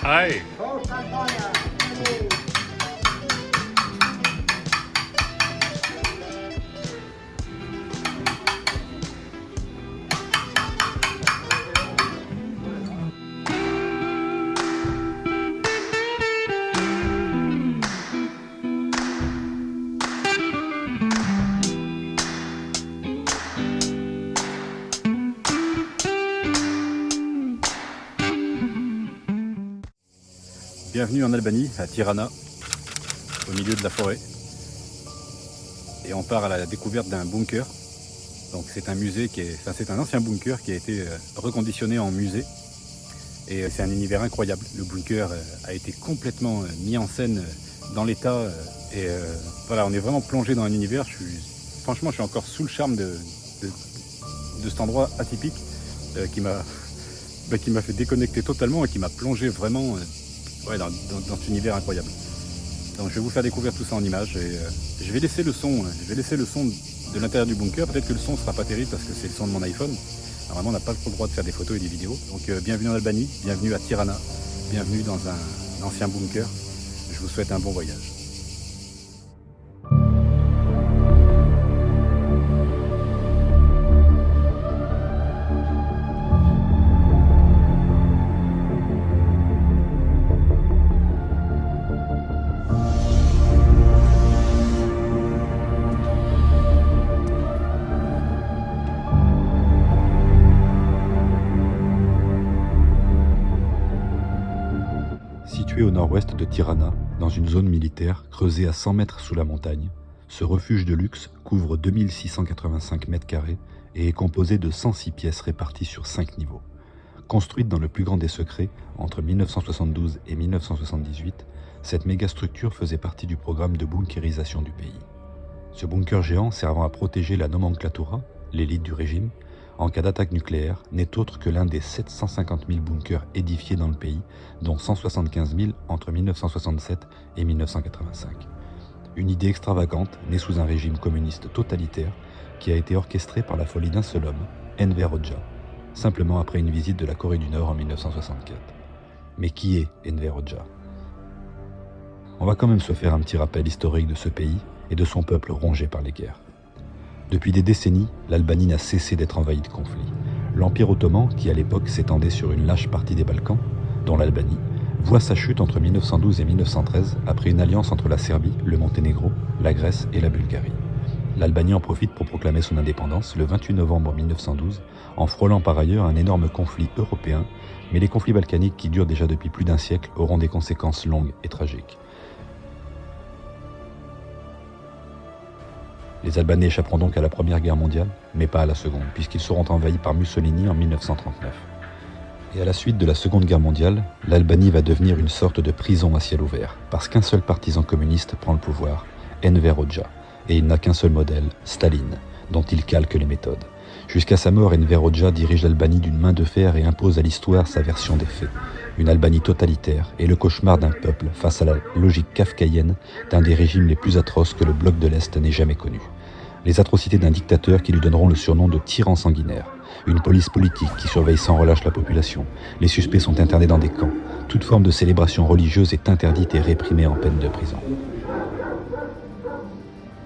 Hi. Bienvenue en Albanie, à Tirana, au milieu de la forêt. Et on part à la découverte d'un bunker. Donc c'est un musée c'est un ancien bunker qui a été reconditionné en musée. Et c'est un univers incroyable. Le bunker a été complètement mis en scène dans l'état. Voilà, on est vraiment plongé dans un univers. Franchement, je suis encore sous le charme de cet endroit atypique qui m'a fait déconnecter totalement et qui m'a plongé vraiment dans cet univers incroyable. Donc je vais vous faire découvrir tout ça en images et je vais laisser le son de l'intérieur du bunker. Peut-être que le son sera pas terrible parce que c'est le son de mon iPhone. Normalement on n'a pas le droit de faire des photos et des vidéos. Donc bienvenue en Albanie, bienvenue à Tirana, bienvenue dans un ancien bunker. Je vous souhaite un bon voyage. Situé au nord-ouest de Tirana, dans une zone militaire creusée à 100 mètres sous la montagne, ce refuge de luxe couvre 2685 mètres carrés et est composé de 106 pièces réparties sur 5 niveaux. Construite dans le plus grand des secrets, entre 1972 et 1978, cette mégastructure faisait partie du programme de bunkérisation du pays. Ce bunker géant servant à protéger la nomenclatura, l'élite du régime, en cas d'attaque nucléaire, n'est autre que l'un des 750 000 bunkers édifiés dans le pays, dont 175 000 entre 1967 et 1985. Une idée extravagante née sous un régime communiste totalitaire qui a été orchestrée par la folie d'un seul homme, Enver Hoxha, simplement après une visite de la Corée du Nord en 1964. Mais qui est Enver Hoxha ? On va quand même se faire un petit rappel historique de ce pays et de son peuple rongé par les guerres. Depuis des décennies, l'Albanie n'a cessé d'être envahie de conflits. L'Empire ottoman, qui à l'époque s'étendait sur une large partie des Balkans, dont l'Albanie, voit sa chute entre 1912 et 1913 après une alliance entre la Serbie, le Monténégro, la Grèce et la Bulgarie. L'Albanie en profite pour proclamer son indépendance le 28 novembre 1912, en frôlant par ailleurs un énorme conflit européen, mais les conflits balkaniques qui durent déjà depuis plus d'un siècle auront des conséquences longues et tragiques. Les Albanais échapperont donc à la Première Guerre mondiale, mais pas à la Seconde, puisqu'ils seront envahis par Mussolini en 1939. Et à la suite de la Seconde Guerre mondiale, l'Albanie va devenir une sorte de prison à ciel ouvert, parce qu'un seul partisan communiste prend le pouvoir, Enver Hoxha, et il n'a qu'un seul modèle, Staline, dont il calque les méthodes. Jusqu'à sa mort, Enver Hoxha dirige l'Albanie d'une main de fer et impose à l'histoire sa version des faits. Une Albanie totalitaire et le cauchemar d'un peuple face à la logique kafkaïenne d'un des régimes les plus atroces que le bloc de l'Est n'ait jamais connu. Les atrocités d'un dictateur qui lui donneront le surnom de tyran sanguinaire. Une police politique qui surveille sans relâche la population. Les suspects sont internés dans des camps. Toute forme de célébration religieuse est interdite et réprimée en peine de prison.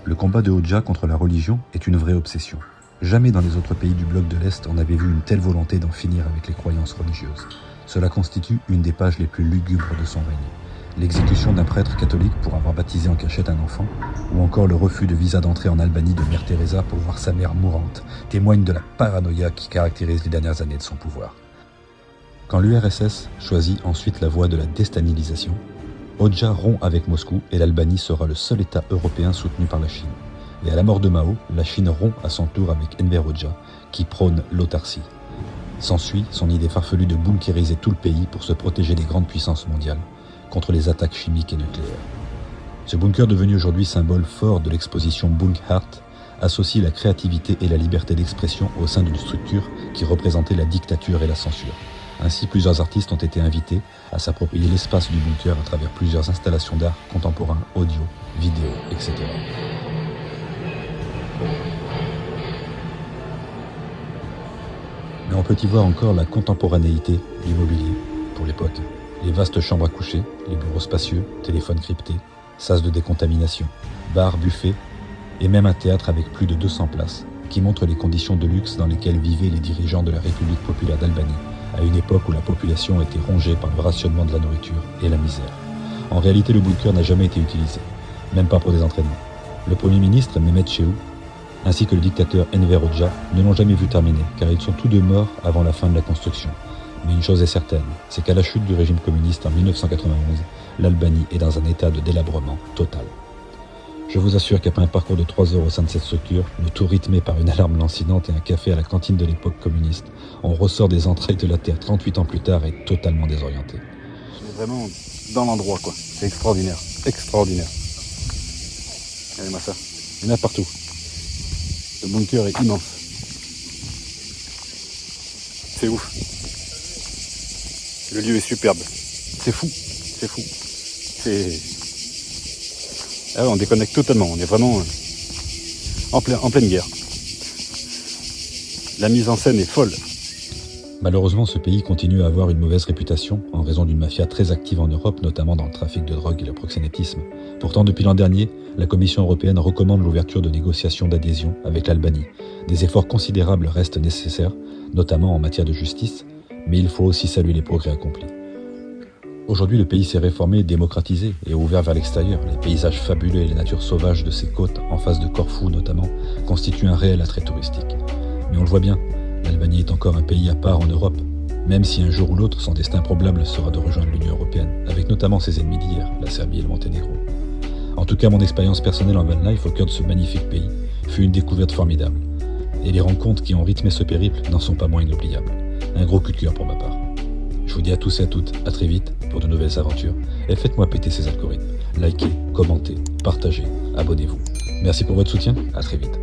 Le combat de Hoxha contre la religion est une vraie obsession. Jamais dans les autres pays du bloc de l'Est on n'avait vu une telle volonté d'en finir avec les croyances religieuses. Cela constitue une des pages les plus lugubres de son règne. L'exécution d'un prêtre catholique pour avoir baptisé en cachette un enfant, ou encore le refus de visa d'entrée en Albanie de Mère Teresa pour voir sa mère mourante, témoignent de la paranoïa qui caractérise les dernières années de son pouvoir. Quand l'URSS choisit ensuite la voie de la déstalinisation, Hoxha rompt avec Moscou et l'Albanie sera le seul État européen soutenu par la Chine. Et à la mort de Mao, la Chine rompt à son tour avec Enver Hoxha, qui prône l'autarcie. S'ensuit son idée farfelue de bunkériser tout le pays pour se protéger des grandes puissances mondiales contre les attaques chimiques et nucléaires. Ce bunker devenu aujourd'hui symbole fort de l'exposition Bunkert associe la créativité et la liberté d'expression au sein d'une structure qui représentait la dictature et la censure. Ainsi, plusieurs artistes ont été invités à s'approprier l'espace du bunker à travers plusieurs installations d'art contemporain, audio, vidéo, etc. Mais on peut y voir encore la contemporanéité du mobilier pour l'époque. Les vastes chambres à coucher, les bureaux spacieux, téléphones cryptés, sas de décontamination, bars, buffets, et même un théâtre avec plus de 200 places, qui montre les conditions de luxe dans lesquelles vivaient les dirigeants de la République populaire d'Albanie, à une époque où la population était rongée par le rationnement de la nourriture et la misère. En réalité, le bunker n'a jamais été utilisé, même pas pour des entraînements. Le Premier ministre, Mehmet Chehou, ainsi que le dictateur Enver Hoxha ne l'ont jamais vu terminer, car ils sont tous deux morts avant la fin de la construction. Mais une chose est certaine, c'est qu'à la chute du régime communiste en 1991, l'Albanie est dans un état de délabrement total. Je vous assure qu'après un parcours de 3 heures au sein de cette structure, le tout rythmé par une alarme lancinante et un café à la cantine de l'époque communiste, on ressort des entrailles de la Terre 38 ans plus tard et totalement désorienté. On est vraiment dans l'endroit, quoi. C'est extraordinaire. Extraordinaire. Regardez-moi ça. Il y en a partout. Le bunker est immense. C'est ouf. Le lieu est superbe. C'est fou. C'est fou. Ah ouais, on déconnecte totalement. On est vraiment en pleine guerre. La mise en scène est folle. Malheureusement, ce pays continue à avoir une mauvaise réputation en raison d'une mafia très active en Europe, notamment dans le trafic de drogue et le proxénétisme. Pourtant, depuis l'an dernier, la Commission européenne recommande l'ouverture de négociations d'adhésion avec l'Albanie. Des efforts considérables restent nécessaires, notamment en matière de justice, mais il faut aussi saluer les progrès accomplis. Aujourd'hui, le pays s'est réformé, démocratisé et ouvert vers l'extérieur. Les paysages fabuleux et les natures sauvages de ses côtes, en face de Corfou notamment, constituent un réel attrait touristique. Mais on le voit bien, l'Albanie est encore un pays à part en Europe, même si un jour ou l'autre, son destin probable sera de rejoindre l'Union européenne, avec notamment ses ennemis d'hier, la Serbie et le Monténégro. En tout cas, mon expérience personnelle en van life au cœur de ce magnifique pays fut une découverte formidable. Et les rencontres qui ont rythmé ce périple n'en sont pas moins inoubliables. Un gros coup de cœur pour ma part. Je vous dis à tous et à toutes, à très vite pour de nouvelles aventures. Et faites-moi péter ces algorithmes. Likez, commentez, partagez, abonnez-vous. Merci pour votre soutien, à très vite.